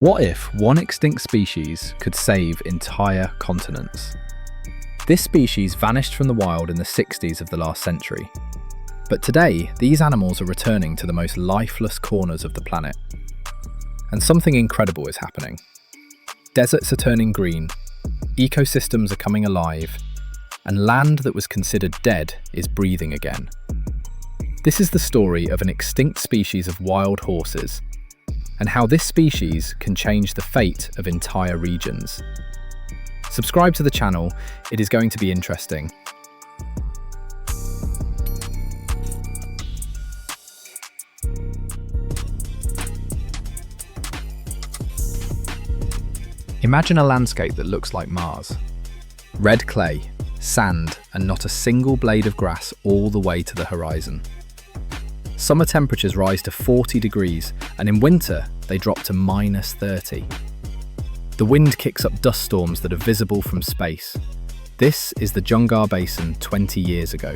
What if one extinct species could save entire continents? This species vanished from the wild in the 60s of the last century. But today, these animals are returning to the most lifeless corners of the planet. And something incredible is happening. Deserts are turning green, ecosystems are coming alive, and land that was considered dead is breathing again. This is the story of an extinct species of wild horses, and how this species can change the fate of entire regions. Subscribe to the channel, it is going to be interesting. Imagine a landscape that looks like Mars. Red clay, sand, and not a single blade of grass all the way to the horizon. Summer temperatures rise to 40 degrees, and in winter, they drop to -30. The wind kicks up dust storms that are visible from space. This is the Jungar Basin 20 years ago.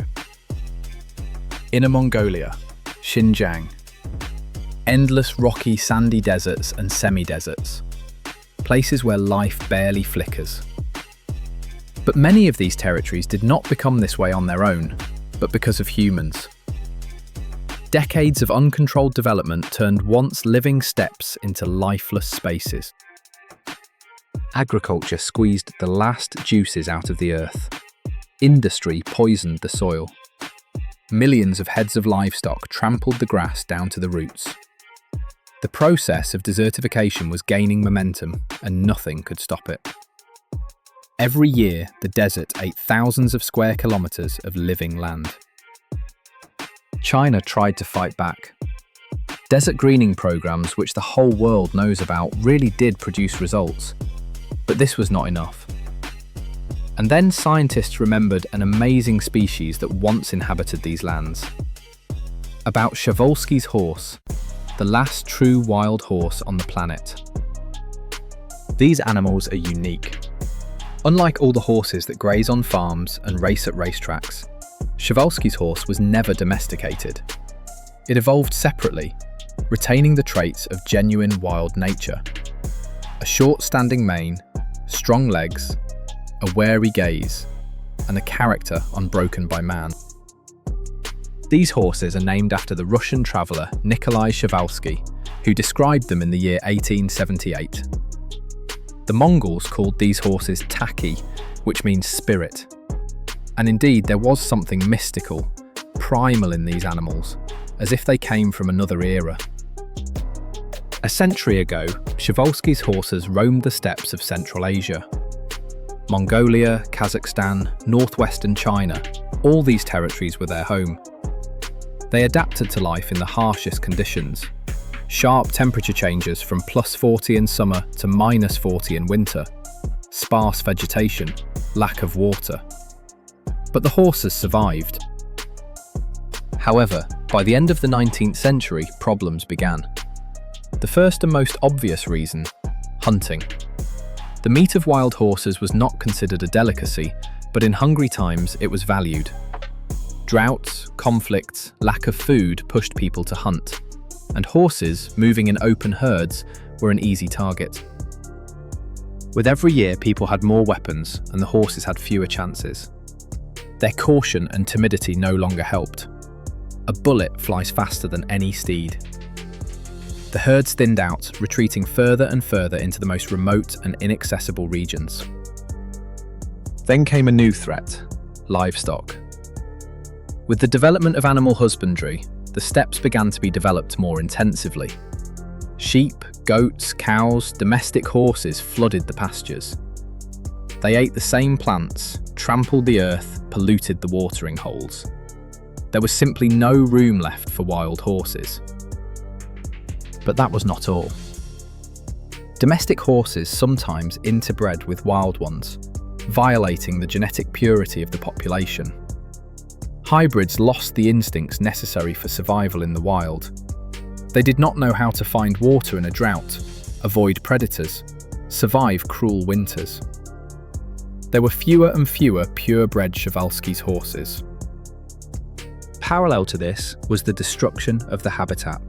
Inner Mongolia, Xinjiang. Endless rocky sandy deserts and semi-deserts. Places where life barely flickers. But many of these territories did not become this way on their own, but because of humans. Decades of uncontrolled development turned once living steppes into lifeless spaces. Agriculture squeezed the last juices out of the earth. Industry poisoned the soil. Millions of heads of livestock trampled the grass down to the roots. The process of desertification was gaining momentum, and nothing could stop it. Every year, the desert ate thousands of square kilometers of living land. China tried to fight back. Desert greening programs, which the whole world knows about, really did produce results. But this was not enough. And then scientists remembered an amazing species that once inhabited these lands. About Przewalski's horse, the last true wild horse on the planet. These animals are unique. Unlike all the horses that graze on farms and race at racetracks, Przewalski's horse was never domesticated. It evolved separately, retaining the traits of genuine wild nature. A short-standing mane, strong legs, a wary gaze, and a character unbroken by man. These horses are named after the Russian traveller Nikolai Przewalski, who described them in the year 1878. The Mongols called these horses taki, which means spirit. And indeed, there was something mystical, primal in these animals, as if they came from another era. A century ago, Przewalski's horses roamed the steppes of Central Asia. Mongolia, Kazakhstan, northwestern China, all these territories were their home. They adapted to life in the harshest conditions. Sharp temperature changes from +40 in summer to -40 in winter. Sparse vegetation, lack of water. But the horses survived. However, by the end of the 19th century, problems began. The first and most obvious reason: hunting. The meat of wild horses was not considered a delicacy, but in hungry times it was valued. Droughts, conflicts, lack of food pushed people to hunt, and horses, moving in open herds, were an easy target. With every year, people had more weapons, and the horses had fewer chances. Their caution and timidity no longer helped. A bullet flies faster than any steed. The herds thinned out, retreating further and further into the most remote and inaccessible regions. Then came a new threat: livestock. With the development of animal husbandry, the steppes began to be developed more intensively. Sheep, goats, cows, domestic horses flooded the pastures. They ate the same plants, trampled the earth, polluted the watering holes. There was simply no room left for wild horses. But that was not all. Domestic horses sometimes interbred with wild ones, violating the genetic purity of the population. Hybrids lost the instincts necessary for survival in the wild. They did not know how to find water in a drought, avoid predators, survive cruel winters. There were fewer and fewer purebred Przewalski's horses. Parallel to this was the destruction of the habitat.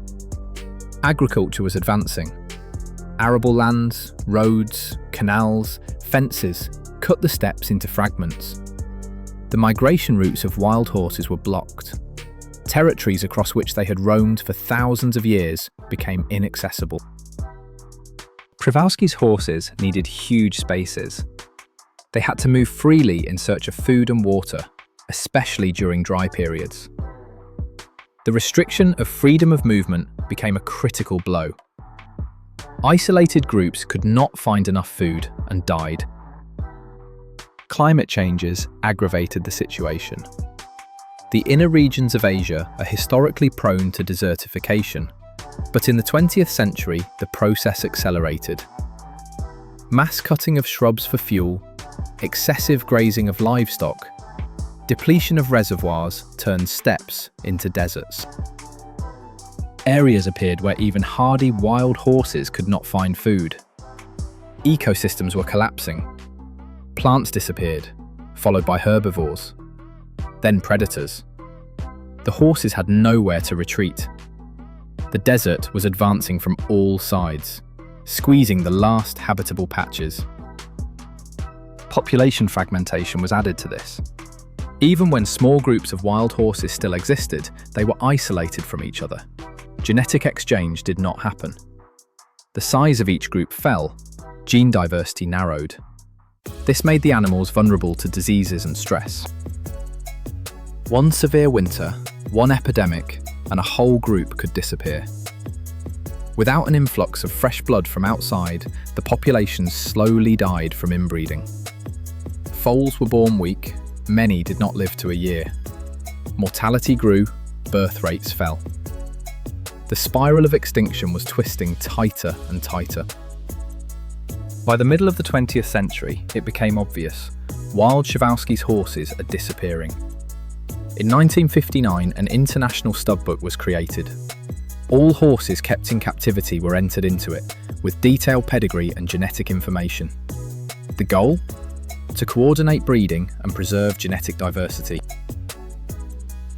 Agriculture was advancing. Arable lands, roads, canals, fences cut the steppes into fragments. The migration routes of wild horses were blocked. Territories across which they had roamed for thousands of years became inaccessible. Przewalski's horses needed huge spaces. They had to move freely in search of food and water, especially during dry periods. The restriction of freedom of movement became a critical blow. Isolated groups could not find enough food and died. Climate changes aggravated the situation. The inner regions of Asia are historically prone to desertification, but in the 20th century, the process accelerated. Mass cutting of shrubs for fuel, excessive grazing of livestock, depletion of reservoirs turned steppes into deserts. Areas appeared where even hardy wild horses could not find food. Ecosystems were collapsing. Plants disappeared, followed by herbivores, then predators. The horses had nowhere to retreat. The desert was advancing from all sides, squeezing the last habitable patches. Population fragmentation was added to this. Even when small groups of wild horses still existed, they were isolated from each other. Genetic exchange did not happen. The size of each group fell, gene diversity narrowed. This made the animals vulnerable to diseases and stress. One severe winter, one epidemic, and a whole group could disappear. Without an influx of fresh blood from outside, the population slowly died from inbreeding. Foals were born weak, many did not live to a year. Mortality grew, birth rates fell. The spiral of extinction was twisting tighter and tighter. By the middle of the 20th century, it became obvious. Wild Przewalski's horses are disappearing. In 1959, an international stud book was created. All horses kept in captivity were entered into it, with detailed pedigree and genetic information. The goal? To coordinate breeding and preserve genetic diversity.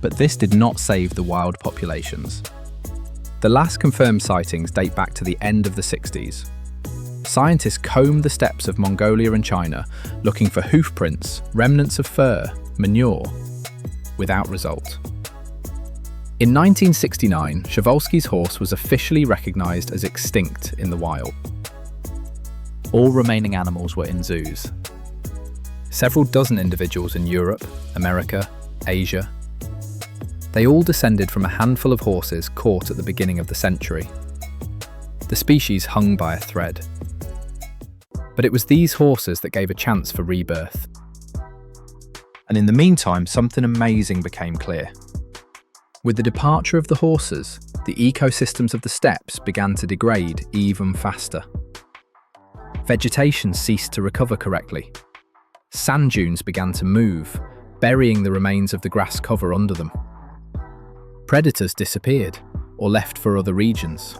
But this did not save the wild populations. The last confirmed sightings date back to the end of the 60s. Scientists combed the steppes of Mongolia and China, looking for hoof prints, remnants of fur, manure, without result. In 1969, Przewalski's horse was officially recognised as extinct in the wild. All remaining animals were in zoos. Several dozen individuals in Europe, America, Asia. They all descended from a handful of horses caught at the beginning of the century. The species hung by a thread. But it was these horses that gave a chance for rebirth. And in the meantime, something amazing became clear. With the departure of the horses, the ecosystems of the steppes began to degrade even faster. Vegetation ceased to recover correctly. Sand dunes began to move, burying the remains of the grass cover under them. Predators disappeared or left for other regions.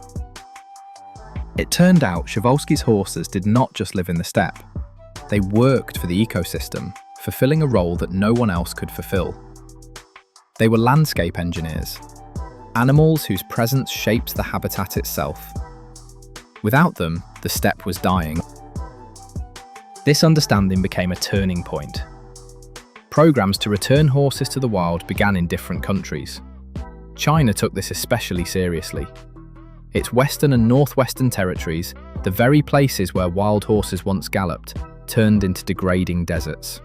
It turned out Przewalski's horses did not just live in the steppe. They worked for the ecosystem, fulfilling a role that no one else could fulfill. They were landscape engineers, animals whose presence shaped the habitat itself. Without them, the steppe was dying. This understanding became a turning point. Programs to return horses to the wild began in different countries. China took this especially seriously. Its western and northwestern territories, the very places where wild horses once galloped, turned into degrading deserts.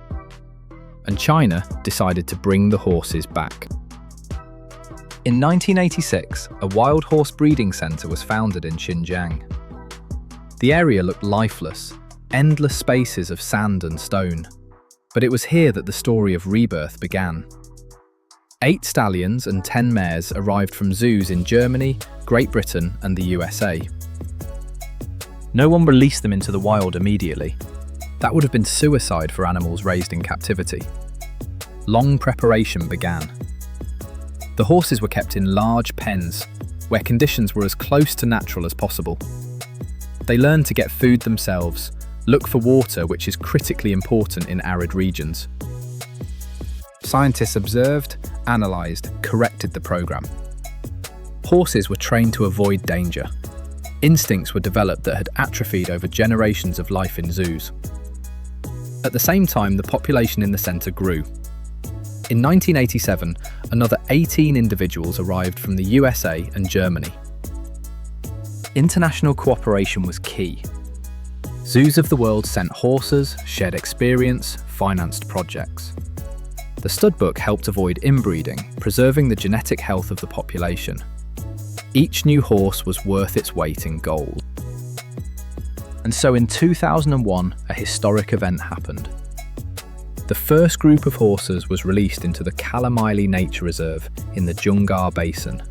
And China decided to bring the horses back. In 1986, a wild horse breeding centre was founded in Xinjiang. The area looked lifeless, endless spaces of sand and stone. But it was here that the story of rebirth began. 8 stallions and 10 mares arrived from zoos in Germany, Great Britain and the USA. No one released them into the wild immediately. That would have been suicide for animals raised in captivity. Long preparation began. The horses were kept in large pens, where conditions were as close to natural as possible. They learned to get food themselves, look for water, which is critically important in arid regions. Scientists observed, analysed, corrected the programme. Horses were trained to avoid danger. Instincts were developed that had atrophied over generations of life in zoos. At the same time, the population in the centre grew. In 1987, another 18 individuals arrived from the USA and Germany. International cooperation was key. Zoos of the world sent horses, shared experience, financed projects. The stud book helped avoid inbreeding, preserving the genetic health of the population. Each new horse was worth its weight in gold. And so in 2001, a historic event happened. The first group of horses was released into the Kalamaili Nature Reserve in the Jungar Basin.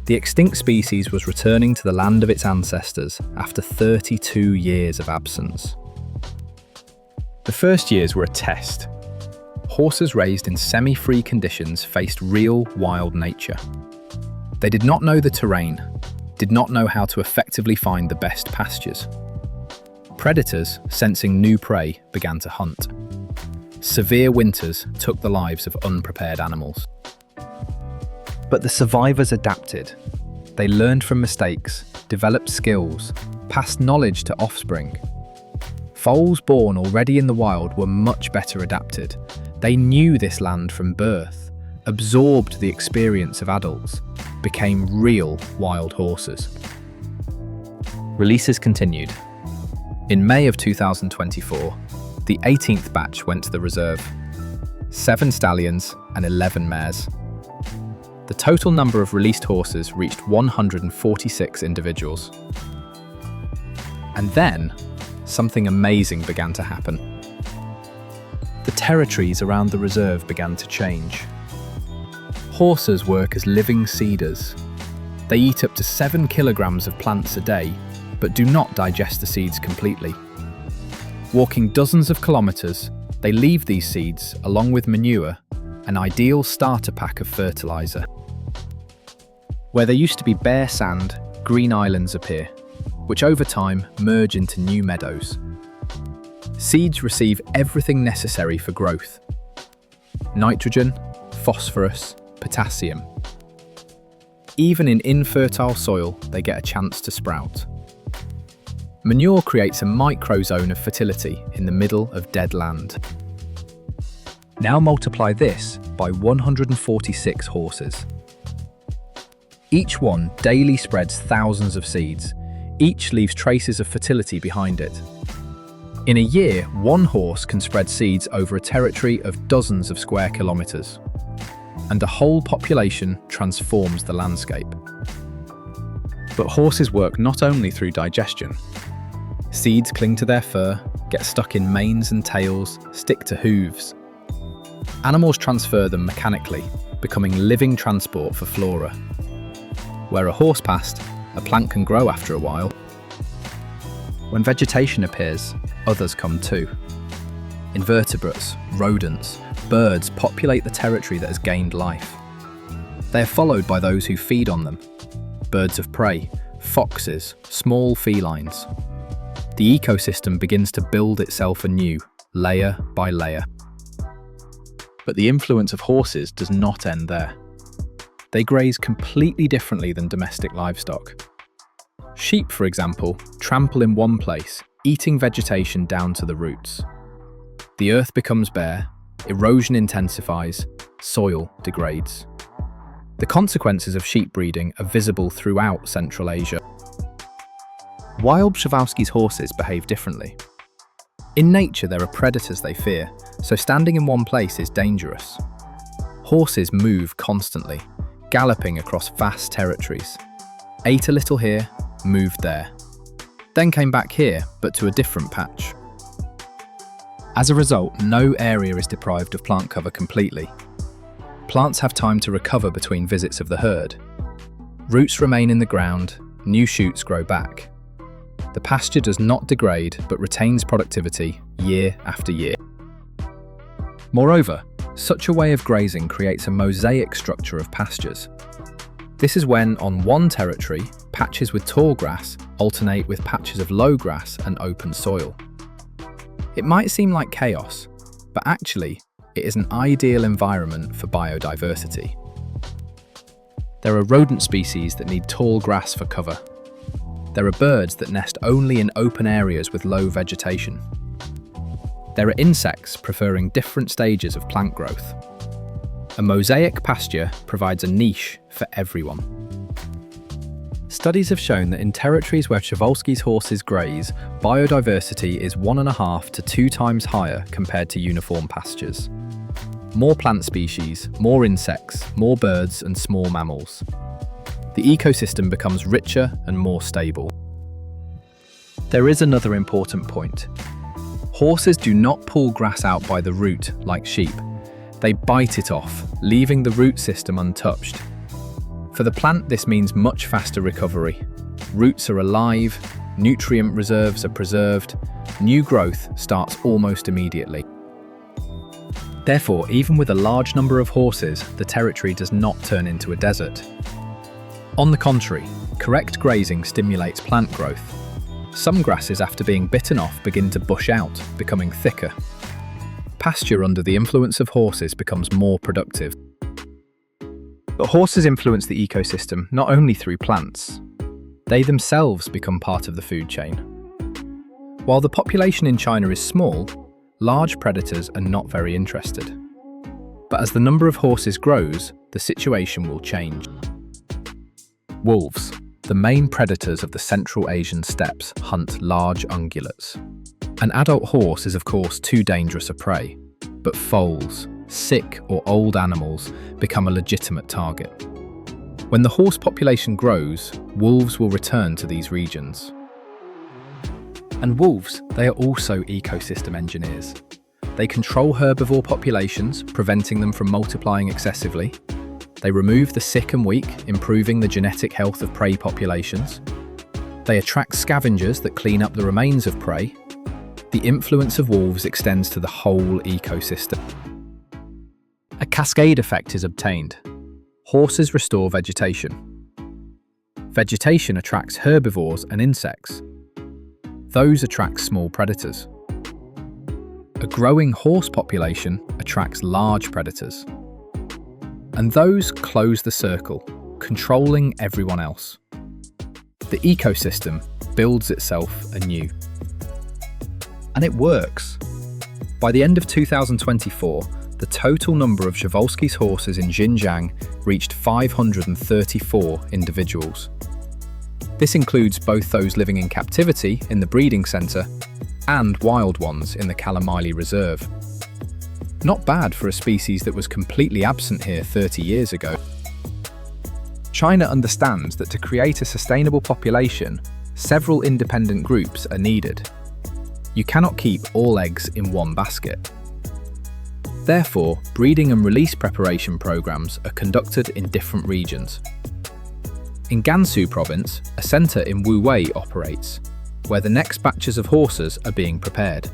The extinct species was returning to the land of its ancestors after 32 years of absence. The first years were a test. Horses raised in semi-free conditions faced real, wild nature. They did not know the terrain, did not know how to effectively find the best pastures. Predators, sensing new prey, began to hunt. Severe winters took the lives of unprepared animals. But the survivors adapted. They learned from mistakes, developed skills, passed knowledge to offspring. Foals born already in the wild were much better adapted. They knew this land from birth, absorbed the experience of adults, became real wild horses. Releases continued. In May of 2024, the 18th batch went to the reserve. 7 stallions and 11 mares. The total number of released horses reached 146 individuals. And then, something amazing began to happen. The territories around the reserve began to change. Horses work as living seeders. They eat up to 7 kilograms of plants a day, but do not digest the seeds completely. Walking dozens of kilometers, they leave these seeds, along with manure, an ideal starter pack of fertilizer. Where there used to be bare sand, green islands appear, which over time merge into new meadows. Seeds receive everything necessary for growth: nitrogen, phosphorus, potassium. Even in infertile soil, they get a chance to sprout. Manure creates a microzone of fertility in the middle of dead land. Now multiply this by 146 horses. Each one daily spreads thousands of seeds. Each leaves traces of fertility behind it. In a year, one horse can spread seeds over a territory of dozens of square kilometers. And a whole population transforms the landscape. But horses work not only through digestion. Seeds cling to their fur, get stuck in manes and tails, stick to hooves. Animals transfer them mechanically, becoming living transport for flora. Where a horse passed, a plant can grow after a while. When vegetation appears, others come too. Invertebrates, rodents, birds populate the territory that has gained life. They are followed by those who feed on them: birds of prey, foxes, small felines. The ecosystem begins to build itself anew, layer by layer. But the influence of horses does not end there. They graze completely differently than domestic livestock. Sheep, for example, trample in one place, eating vegetation down to the roots. The earth becomes bare, erosion intensifies, soil degrades. The consequences of sheep breeding are visible throughout Central Asia. Wild Przewalski's horses behave differently. In nature, there are predators they fear, so standing in one place is dangerous. Horses move constantly, galloping across vast territories. Ate a little here, moved there. Then came back here, but to a different patch. As a result, no area is deprived of plant cover completely. Plants have time to recover between visits of the herd. Roots remain in the ground, new shoots grow back. The pasture does not degrade, but retains productivity year after year. Moreover, such a way of grazing creates a mosaic structure of pastures. This is when, on one territory, patches with tall grass alternate with patches of low grass and open soil. It might seem like chaos, but actually, it is an ideal environment for biodiversity. There are rodent species that need tall grass for cover. There are birds that nest only in open areas with low vegetation. There are insects preferring different stages of plant growth. A mosaic pasture provides a niche for everyone. Studies have shown that in territories where Przewalski's horses graze, biodiversity is 1.5 to 2 times higher compared to uniform pastures. More plant species, more insects, more birds and small mammals. The ecosystem becomes richer and more stable. There is another important point. Horses do not pull grass out by the root like sheep. They bite it off, leaving the root system untouched. For the plant, this means much faster recovery. Roots are alive, nutrient reserves are preserved, new growth starts almost immediately. Therefore, even with a large number of horses, the territory does not turn into a desert. On the contrary, correct grazing stimulates plant growth. Some grasses, after being bitten off, begin to bush out, becoming thicker. Pasture under the influence of horses becomes more productive. But horses influence the ecosystem not only through plants. They themselves become part of the food chain. While the population in China is small, large predators are not very interested. But as the number of horses grows, the situation will change. Wolves, the main predators of the Central Asian steppes, hunt large ungulates. An adult horse is of course too dangerous a prey, but foals, sick or old animals become a legitimate target. When the horse population grows, wolves will return to these regions. And wolves, they are also ecosystem engineers. They control herbivore populations, preventing them from multiplying excessively. They remove the sick and weak, improving the genetic health of prey populations. They attract scavengers that clean up the remains of prey. The influence of wolves extends to the whole ecosystem. A cascade effect is obtained. Horses restore vegetation. Vegetation attracts herbivores and insects. Those attract small predators. A growing horse population attracts large predators. And those close the circle, controlling everyone else. The ecosystem builds itself anew. And it works. By the end of 2024, the total number of Przewalski's horses in Xinjiang reached 534 individuals. This includes both those living in captivity in the breeding centre and wild ones in the Kalamili Reserve. Not bad for a species that was completely absent here 30 years ago. China understands that to create a sustainable population, several independent groups are needed. You cannot keep all eggs in one basket. Therefore, breeding and release preparation programs are conducted in different regions. In Gansu province, a centre in Wuwei operates, where the next batches of horses are being prepared.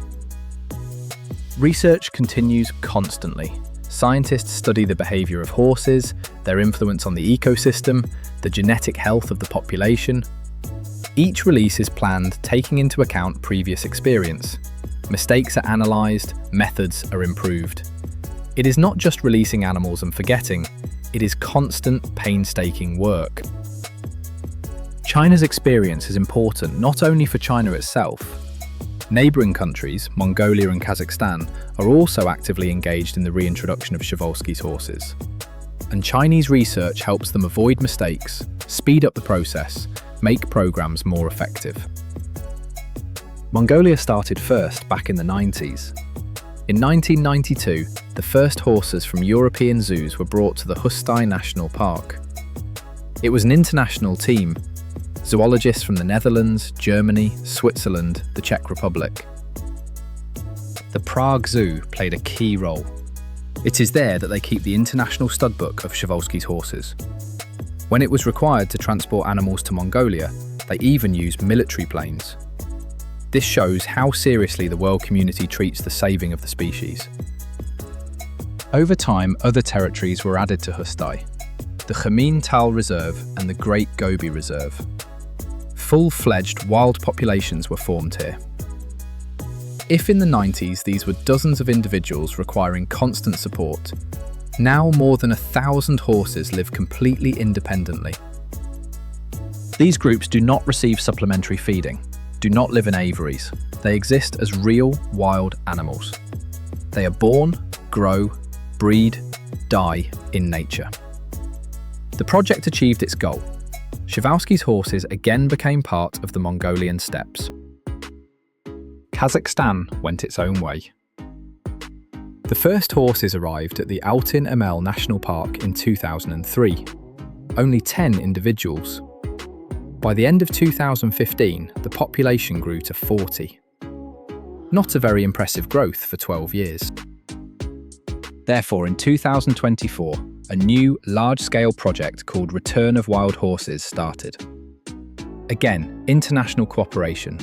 Research continues constantly. Scientists study the behaviour of horses, their influence on the ecosystem, the genetic health of the population. Each release is planned taking into account previous experience. Mistakes are analysed, methods are improved. It is not just releasing animals and forgetting, it is constant, painstaking work. China's experience is important not only for China itself. Neighbouring countries, Mongolia and Kazakhstan, are also actively engaged in the reintroduction of Przewalski's horses. And Chinese research helps them avoid mistakes, speed up the process, make programs more effective. Mongolia started first back in the 90s. In 1992, the first horses from European zoos were brought to the Hustai National Park. It was an international team, zoologists from the Netherlands, Germany, Switzerland, the Czech Republic. The Prague Zoo played a key role. It is there that they keep the international stud book of Przewalski's horses. When it was required to transport animals to Mongolia, they even used military planes. This shows how seriously the world community treats the saving of the species. Over time, other territories were added to Hustai, the Khamin Tal Reserve and the Great Gobi Reserve. Full-fledged wild populations were formed here. If in the 90s these were dozens of individuals requiring constant support, now more than 1,000 horses live completely independently. These groups do not receive supplementary feeding, do not live in aviaries. They exist as real, wild animals. They are born, grow, breed, die in nature. The project achieved its goal. Przewalski's horses again became part of the Mongolian steppes. Kazakhstan went its own way. The first horses arrived at the Altyn-Emel National Park in 2003. Only 10 individuals. By the end of 2015, the population grew to 40. Not a very impressive growth for 12 years. Therefore, in 2024, a new, large-scale project called Return of Wild Horses started. Again, international cooperation.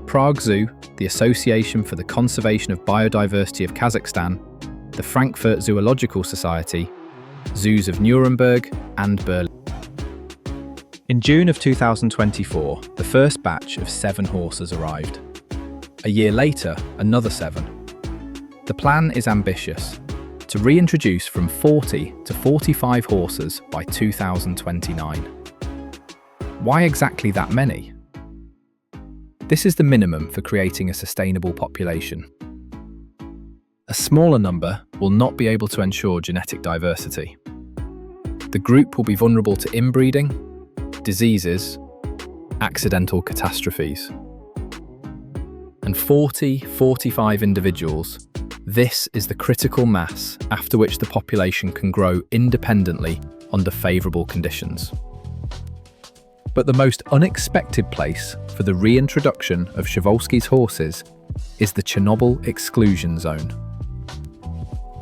Prague Zoo, the Association for the Conservation of Biodiversity of Kazakhstan, the Frankfurt Zoological Society, zoos of Nuremberg and Berlin. In June of 2024, the first batch of 7 horses arrived. A year later, another 7. The plan is ambitious, to reintroduce from 40 to 45 horses by 2029. Why exactly that many? This is the minimum for creating a sustainable population. A smaller number will not be able to ensure genetic diversity. The group will be vulnerable to inbreeding, diseases, accidental catastrophes. And 40-45 individuals, this is the critical mass after which the population can grow independently under favourable conditions. But the most unexpected place for the reintroduction of Przewalski's horses is the Chernobyl exclusion zone.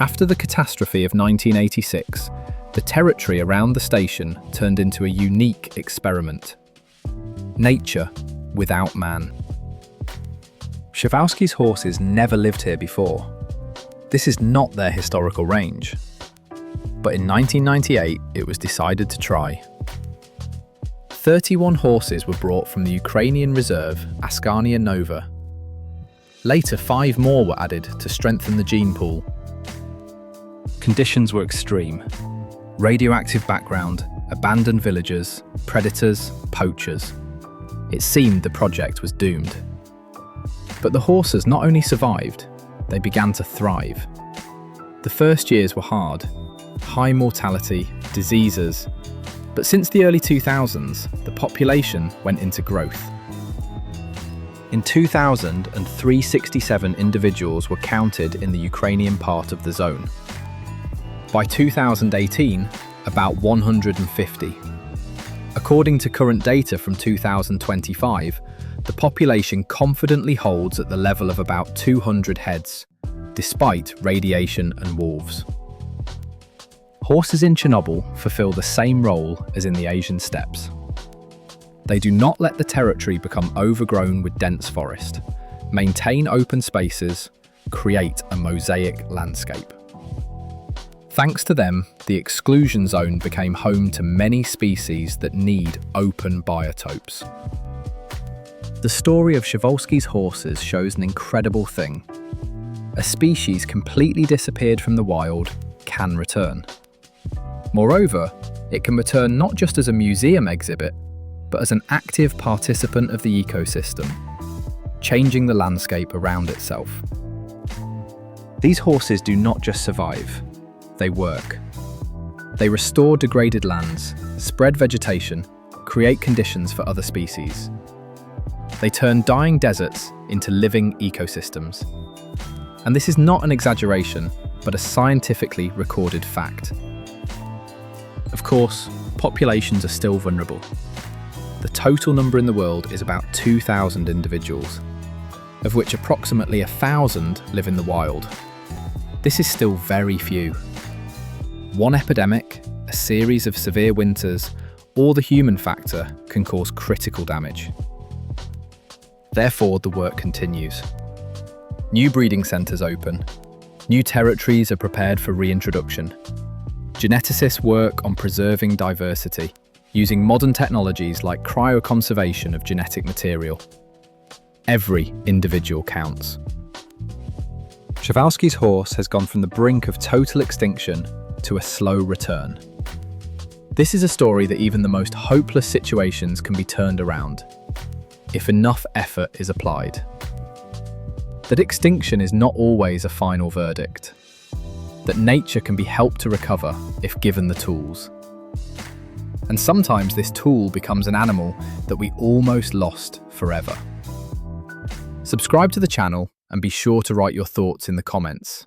After the catastrophe of 1986, the territory around the station turned into a unique experiment. Nature without man. Przewalski's horses never lived here before. This is not their historical range. But in 1998, it was decided to try. 31 horses were brought from the Ukrainian reserve Askania Nova. Later, 5 more were added to strengthen the gene pool. Conditions were extreme. Radioactive background, abandoned villages, predators, poachers. It seemed the project was doomed. But the horses not only survived, they began to thrive. The first years were hard. High mortality, diseases. But since the early 2000s, the population went into growth. In 2000, 367 individuals were counted in the Ukrainian part of the zone. By 2018, about 150. According to current data from 2025, the population confidently holds at the level of about 200 heads, despite radiation and wolves. Horses in Chernobyl fulfill the same role as in the Asian steppes. They do not let the territory become overgrown with dense forest, maintain open spaces, create a mosaic landscape. Thanks to them, the exclusion zone became home to many species that need open biotopes. The story of Przewalski's horses shows an incredible thing. A species completely disappeared from the wild can return. Moreover, it can return not just as a museum exhibit, but as an active participant of the ecosystem, changing the landscape around itself. These horses do not just survive, they work. They restore degraded lands, spread vegetation, create conditions for other species. They turn dying deserts into living ecosystems. And this is not an exaggeration, but a scientifically recorded fact. Of course, populations are still vulnerable. The total number in the world is about 2,000 individuals, of which approximately 1,000 live in the wild. This is still very few. One epidemic, a series of severe winters, or the human factor can cause critical damage. Therefore, the work continues. New breeding centres open. New territories are prepared for reintroduction. Geneticists work on preserving diversity, using modern technologies like cryoconservation of genetic material. Every individual counts. Przewalski's horse has gone from the brink of total extinction to a slow return. This is a story that even the most hopeless situations can be turned around, if enough effort is applied. That extinction is not always a final verdict. That nature can be helped to recover if given the tools. And sometimes this tool becomes an animal that we almost lost forever. Subscribe to the channel and be sure to write your thoughts in the comments.